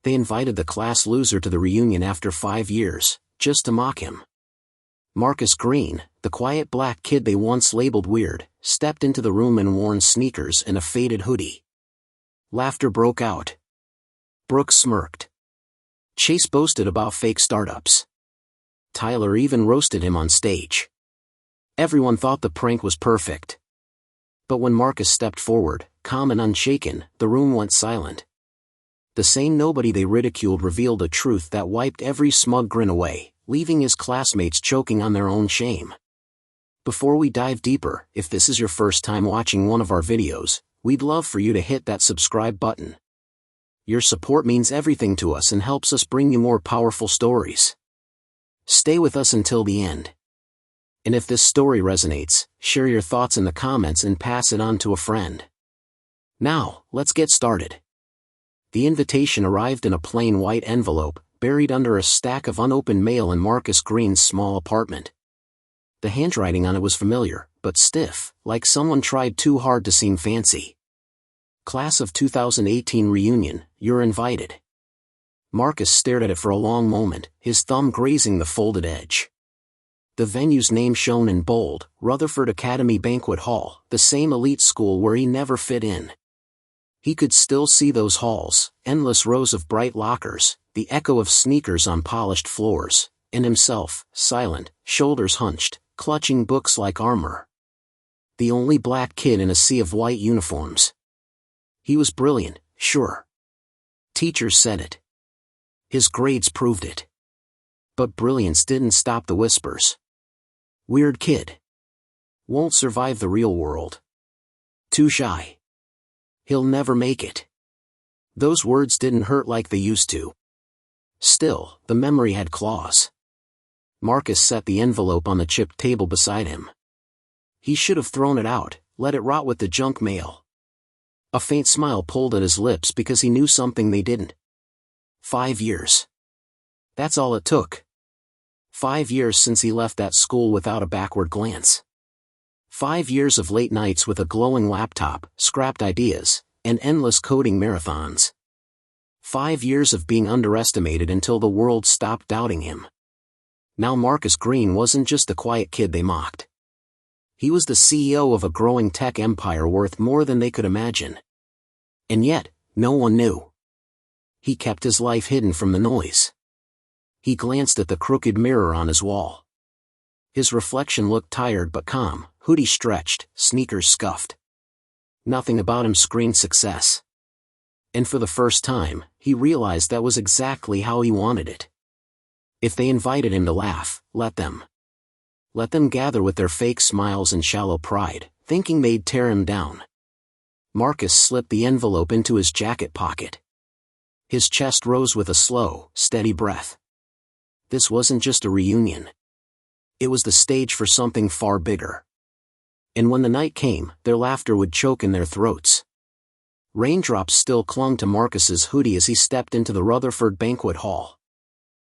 They invited the class loser to the reunion after 5 years, just to mock him. Marcus Green, the quiet black kid they once labeled weird, stepped into the room in worn sneakers and a faded hoodie. Laughter broke out. Brooks smirked. Chase boasted about fake startups. Tyler even roasted him on stage. Everyone thought the prank was perfect. But when Marcus stepped forward, calm and unshaken, the room went silent. The same nobody they ridiculed revealed a truth that wiped every smug grin away, leaving his classmates choking on their own shame. Before we dive deeper, if this is your first time watching one of our videos, we'd love for you to hit that subscribe button. Your support means everything to us and helps us bring you more powerful stories. Stay with us until the end. And if this story resonates, share your thoughts in the comments and pass it on to a friend. Now, let's get started. The invitation arrived in a plain white envelope, buried under a stack of unopened mail in Marcus Green's small apartment. The handwriting on it was familiar, but stiff, like someone tried too hard to seem fancy. Class of 2018 reunion, you're invited. Marcus stared at it for a long moment, his thumb grazing the folded edge. The venue's name shone in bold, Rutherford Academy Banquet Hall, the same elite school where he never fit in. He could still see those halls, endless rows of bright lockers, the echo of sneakers on polished floors, and himself, silent, shoulders hunched, clutching books like armor. The only black kid in a sea of white uniforms. He was brilliant, sure. Teachers said it. His grades proved it. But brilliance didn't stop the whispers. Weird kid. Won't survive the real world. Too shy. He'll never make it. Those words didn't hurt like they used to. Still, the memory had claws. Marcus set the envelope on the chipped table beside him. He should have thrown it out, let it rot with the junk mail. A faint smile pulled at his lips because he knew something they didn't. 5 years. That's all it took. 5 years since he left that school without a backward glance. 5 years of late nights with a glowing laptop, scrapped ideas, and endless coding marathons. 5 years of being underestimated until the world stopped doubting him. Now Marcus Green wasn't just the quiet kid they mocked. He was the CEO of a growing tech empire worth more than they could imagine. And yet, no one knew. He kept his life hidden from the noise. He glanced at the crooked mirror on his wall. His reflection looked tired but calm, hoodie stretched, sneakers scuffed. Nothing about him screamed success. And for the first time, he realized that was exactly how he wanted it. If they invited him to laugh, let them. Let them gather with their fake smiles and shallow pride, thinking they'd tear him down. Marcus slipped the envelope into his jacket pocket. His chest rose with a slow, steady breath. This wasn't just a reunion. It was the stage for something far bigger. And when the night came, their laughter would choke in their throats. Raindrops still clung to Marcus's hoodie as he stepped into the Rutherford Banquet Hall.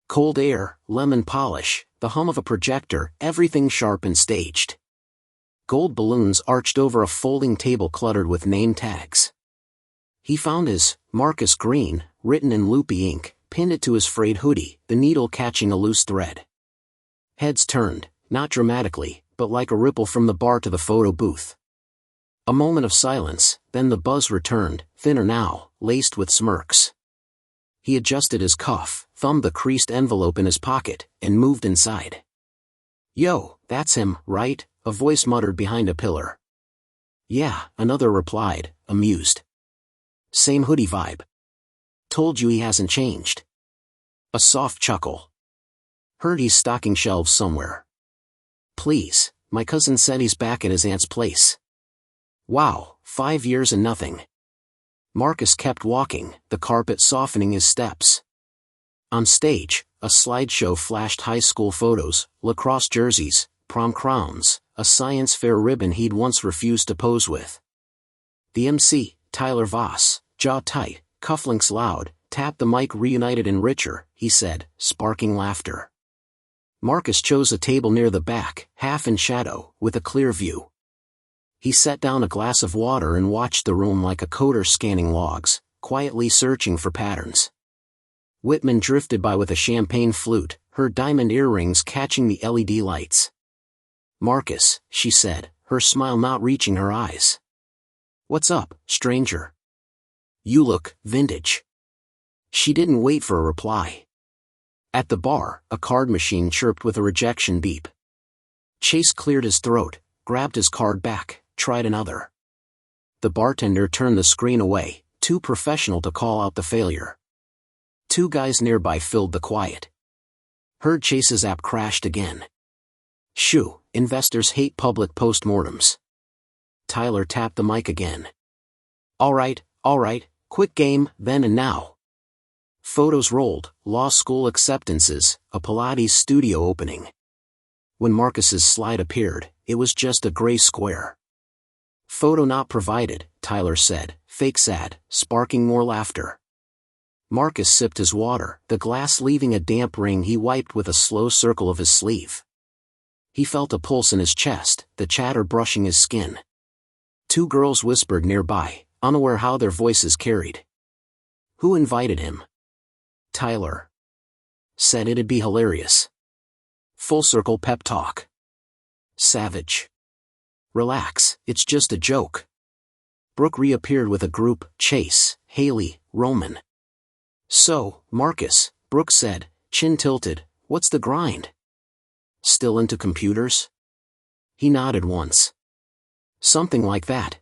Cold air, lemon polish, the hum of a projector, everything sharp and staged. Gold balloons arched over a folding table cluttered with name tags. He found his Marcus Green, written in loopy ink, pinned it to his frayed hoodie, the needle catching a loose thread. Heads turned, not dramatically, but like a ripple from the bar to the photo booth. A moment of silence, then the buzz returned, thinner now, laced with smirks. He adjusted his cuff, thumbed the creased envelope in his pocket, and moved inside. "Yo, that's him, right?" a voice muttered behind a pillar. "Yeah," another replied, amused. "Same hoodie vibe. Told you he hasn't changed." A soft chuckle. "Heard he's stocking shelves somewhere." "Please, my cousin said he's back at his aunt's place." Wow, 5 years and nothing. Marcus kept walking, the carpet softening his steps. On stage, a slideshow flashed high school photos, lacrosse jerseys, prom crowns, a science fair ribbon he'd once refused to pose with. The MC, Tyler Voss, jaw tight, cufflinks loud, tapped the mic. "Reunited and richer," he said, sparking laughter. Marcus chose a table near the back, half in shadow, with a clear view. He set down a glass of water and watched the room like a coder scanning logs, quietly searching for patterns. Whitman drifted by with a champagne flute, her diamond earrings catching the LED lights. "Marcus," she said, her smile not reaching her eyes. "What's up, stranger? You look vintage." She didn't wait for a reply. At the bar, a card machine chirped with a rejection beep. Chase cleared his throat, grabbed his card back, tried another. The bartender turned the screen away, too professional to call out the failure. Two guys nearby filled the quiet. Heard Chase's app crashed again. "Shoo, investors hate public postmortems." Tyler tapped the mic again. All right, quick game, then and now." Photos rolled, law school acceptances, a Pilates studio opening. When Marcus's slide appeared, it was just a gray square. "Photo not provided," Tyler said, fake sad, sparking more laughter. Marcus sipped his water, the glass leaving a damp ring he wiped with a slow circle of his sleeve. He felt a pulse in his chest, the chatter brushing his skin. Two girls whispered nearby, unaware how their voices carried. "Who invited him?" "Tyler. Said it'd be hilarious." Full circle pep talk. "Savage. Relax, it's just a joke." Brooke reappeared with a group, Chase, Haley, Roman. "So, Marcus," Brooke said, chin tilted, "what's the grind? Still into computers?" He nodded once. "Something like that."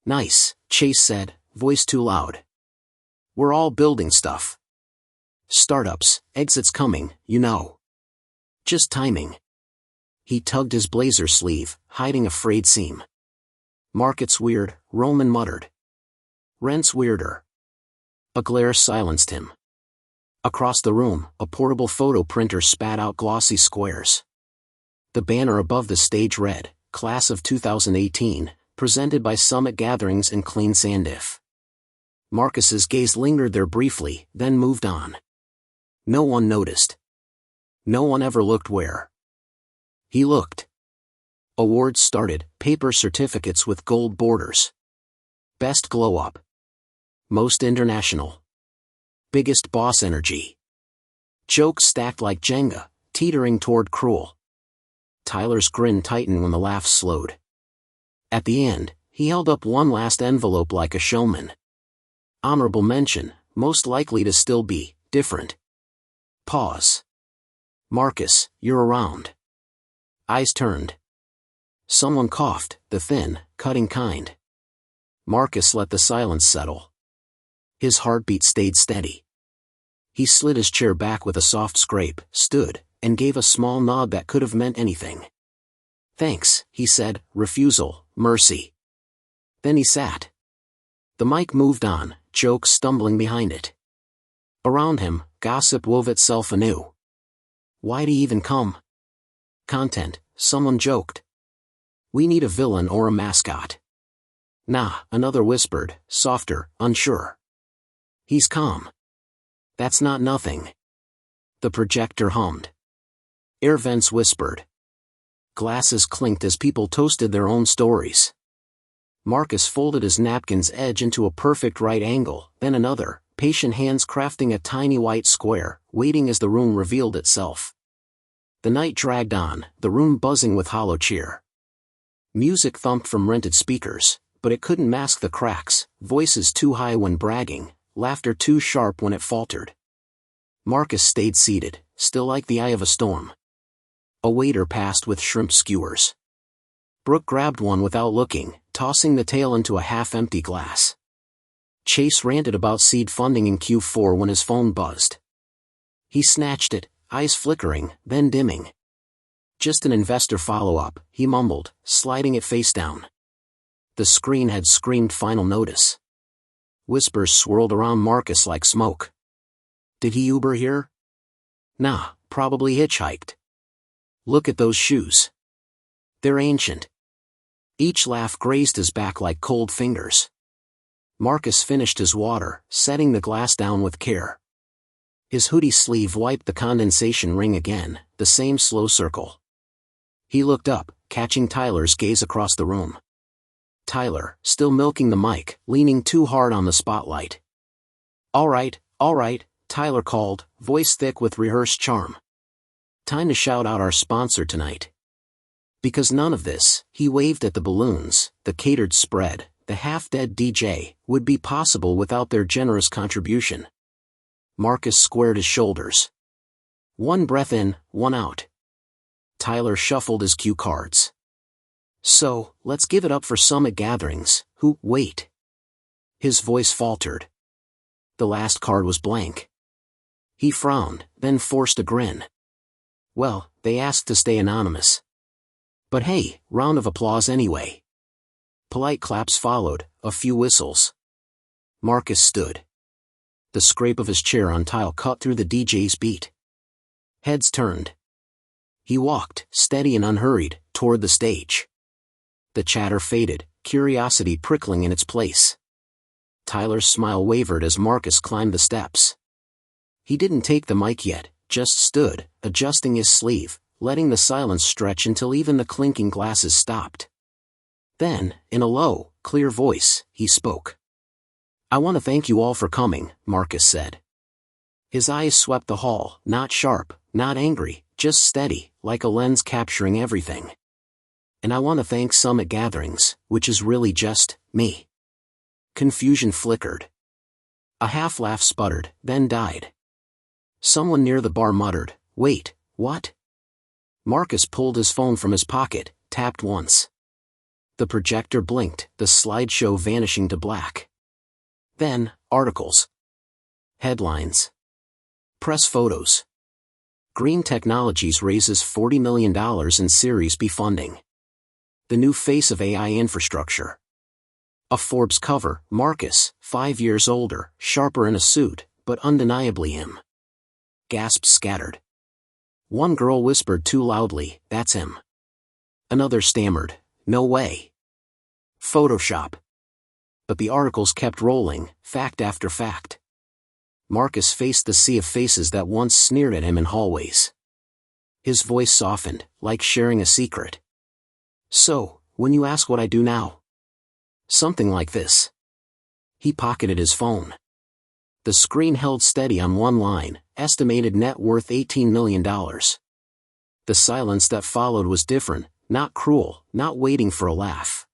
"Nice," Chase said, voice too loud. "We're all building stuff. Startups, exits coming, you know. Just timing." He tugged his blazer sleeve, hiding a frayed seam. "Market's weird," Roman muttered. "Rent's weirder." A glare silenced him. Across the room, a portable photo printer spat out glossy squares. The banner above the stage read, "Class of 2018, presented by Summit Gatherings and Clean Sandif." Marcus's gaze lingered there briefly, then moved on. No one noticed. No one ever looked where he looked. Awards started, paper certificates with gold borders. Best glow up. Most international. Biggest boss energy. Jokes stacked like Jenga, teetering toward cruel. Tyler's grin tightened when the laughs slowed. At the end, he held up one last envelope like a showman. "Honorable mention, most likely to still be different." Pause. "Marcus, you're around." Eyes turned. Someone coughed, the thin, cutting kind. Marcus let the silence settle. His heartbeat stayed steady. He slid his chair back with a soft scrape, stood, and gave a small nod that could have meant anything. "Thanks," he said, refusal, mercy. Then he sat. The mic moved on, jokes stumbling behind it. Around him, gossip wove itself anew. "Why'd he even come?" "Content," someone joked. "We need a villain or a mascot." "Nah," another whispered, softer, unsure. "He's calm." "That's not nothing." The projector hummed. Air vents whispered. Glasses clinked as people toasted their own stories. Marcus folded his napkin's edge into a perfect right angle, then another, patient hands crafting a tiny white square, waiting as the room revealed itself. The night dragged on, the room buzzing with hollow cheer. Music thumped from rented speakers, but it couldn't mask the cracks, voices too high when bragging, laughter too sharp when it faltered. Marcus stayed seated, still like the eye of a storm. A waiter passed with shrimp skewers. Brooke grabbed one without looking, tossing the tail into a half-empty glass. Chase ranted about seed funding in Q4 when his phone buzzed. He snatched it, eyes flickering, then dimming. "Just an investor follow-up," he mumbled, sliding it face down. The screen had screamed final notice. Whispers swirled around Marcus like smoke. "Did he Uber here?" "Nah, probably hitchhiked." "Look at those shoes. They're ancient." Each laugh grazed his back like cold fingers. Marcus finished his water, setting the glass down with care. His hoodie sleeve wiped the condensation ring again, the same slow circle. He looked up, catching Tyler's gaze across the room. Tyler, still milking the mic, leaning too hard on the spotlight. All right, Tyler called, voice thick with rehearsed charm. Time to shout out our sponsor tonight. Because none of this, he waved at the balloons, the catered spread, the half-dead DJ, would be possible without their generous contribution. Marcus squared his shoulders. One breath in, one out. Tyler shuffled his cue cards. So, let's give it up for Summit Gatherings, who, wait. His voice faltered. The last card was blank. He frowned, then forced a grin. Well, they asked to stay anonymous. But hey, round of applause anyway. Polite claps followed, a few whistles. Marcus stood. The scrape of his chair on tile cut through the DJ's beat. Heads turned. He walked, steady and unhurried, toward the stage. The chatter faded, curiosity prickling in its place. Tyler's smile wavered as Marcus climbed the steps. He didn't take the mic yet, just stood, adjusting his sleeve, letting the silence stretch until even the clinking glasses stopped. Then, in a low, clear voice, he spoke. I want to thank you all for coming, Marcus said. His eyes swept the hall, not sharp, not angry, just steady, like a lens capturing everything. And I want to thank Summit Gatherings, which is really just me. Confusion flickered. A half-laugh sputtered, then died. Someone near the bar muttered, wait, what? Marcus pulled his phone from his pocket, tapped once. The projector blinked, the slideshow vanishing to black. Then, articles. Headlines. Press photos. Green Technologies raises $40 million in Series B funding. The new face of AI infrastructure. A Forbes cover, Marcus, 5 years older, sharper in a suit, but undeniably him. Gasps scattered. One girl whispered too loudly, that's him. Another stammered, no way. Photoshop. But the articles kept rolling, fact after fact. Marcus faced the sea of faces that once sneered at him in hallways. His voice softened, like sharing a secret. So, when you ask what I do now? Something like this. He pocketed his phone. The screen held steady on one line, estimated net worth $18 million. The silence that followed was different, not cruel, not waiting for a laugh.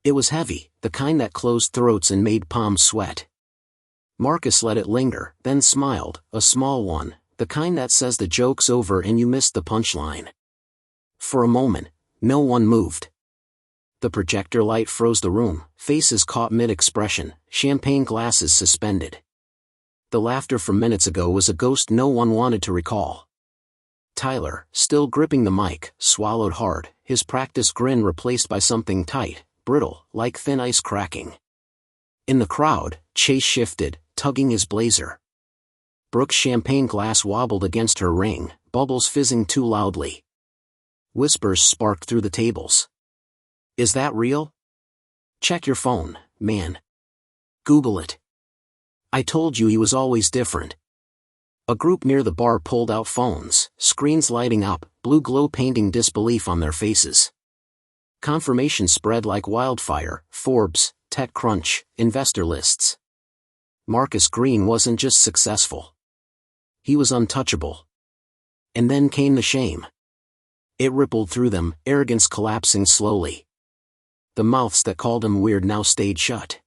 It was heavy, the kind that closed throats and made palms sweat. Marcus let it linger, then smiled, a small one, the kind that says the joke's over and you missed the punchline. For a moment, no one moved. The projector light froze the room, faces caught mid-expression, champagne glasses suspended. The laughter from minutes ago was a ghost no one wanted to recall. Tyler, still gripping the mic, swallowed hard, his practiced grin replaced by something tight, brittle, like thin ice cracking. In the crowd, Chase shifted, tugging his blazer. Brooke's champagne glass wobbled against her ring, bubbles fizzing too loudly. Whispers sparked through the tables. Is that real? Check your phone, man. Google it. I told you he was always different. A group near the bar pulled out phones, screens lighting up, blue glow painting disbelief on their faces. Confirmation spread like wildfire, Forbes, TechCrunch, investor lists. Marcus Green wasn't just successful. He was untouchable. And then came the shame. It rippled through them, arrogance collapsing slowly. The mouths that called him weird now stayed shut.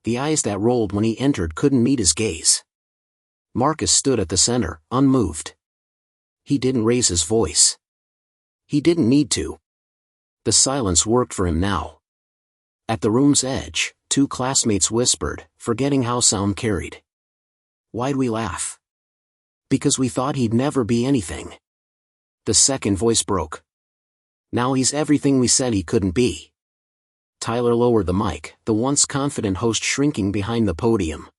The eyes that rolled when he entered couldn't meet his gaze. Marcus stood at the center, unmoved. He didn't raise his voice. He didn't need to. The silence worked for him now. At the room's edge, two classmates whispered, forgetting how sound carried. Why'd we laugh? Because we thought he'd never be anything. The second voice broke. Now he's everything we said he couldn't be. Tyler lowered the mic, the once confident host shrinking behind the podium.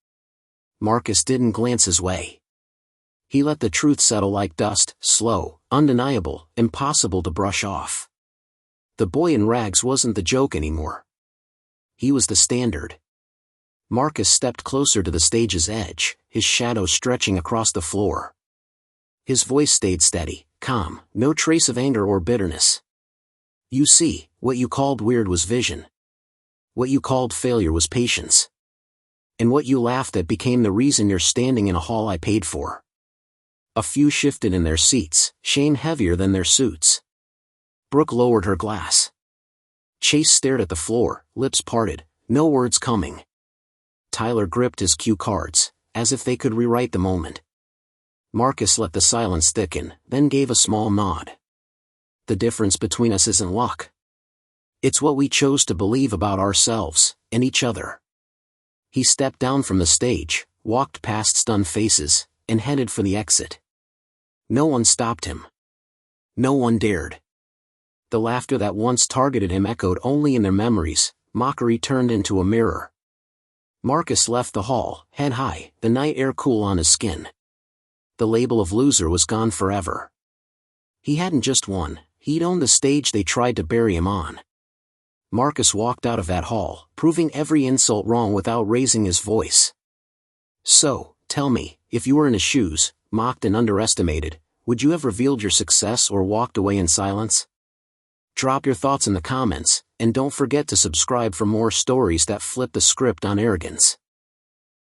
Marcus didn't glance his way. He let the truth settle like dust, slow, undeniable, impossible to brush off. The boy in rags wasn't the joke anymore. He was the standard. Marcus stepped closer to the stage's edge, his shadow stretching across the floor. His voice stayed steady, calm, no trace of anger or bitterness. You see, what you called weird was vision. What you called failure was patience. And what you laughed at became the reason you're standing in a hall I paid for. A few shifted in their seats, shame heavier than their suits. Brooke lowered her glass. Chase stared at the floor, lips parted, no words coming. Tyler gripped his cue cards, as if they could rewrite the moment. Marcus let the silence thicken, then gave a small nod. The difference between us isn't luck. It's what we chose to believe about ourselves, and each other. He stepped down from the stage, walked past stunned faces, and headed for the exit. No one stopped him. No one dared. The laughter that once targeted him echoed only in their memories, mockery turned into a mirror. Marcus left the hall, head high, the night air cool on his skin. The label of loser was gone forever. He hadn't just won, he'd owned the stage they tried to bury him on. Marcus walked out of that hall, proving every insult wrong without raising his voice. So, tell me, if you were in his shoes, mocked and underestimated, would you have revealed your success or walked away in silence? Drop your thoughts in the comments, and don't forget to subscribe for more stories that flip the script on arrogance.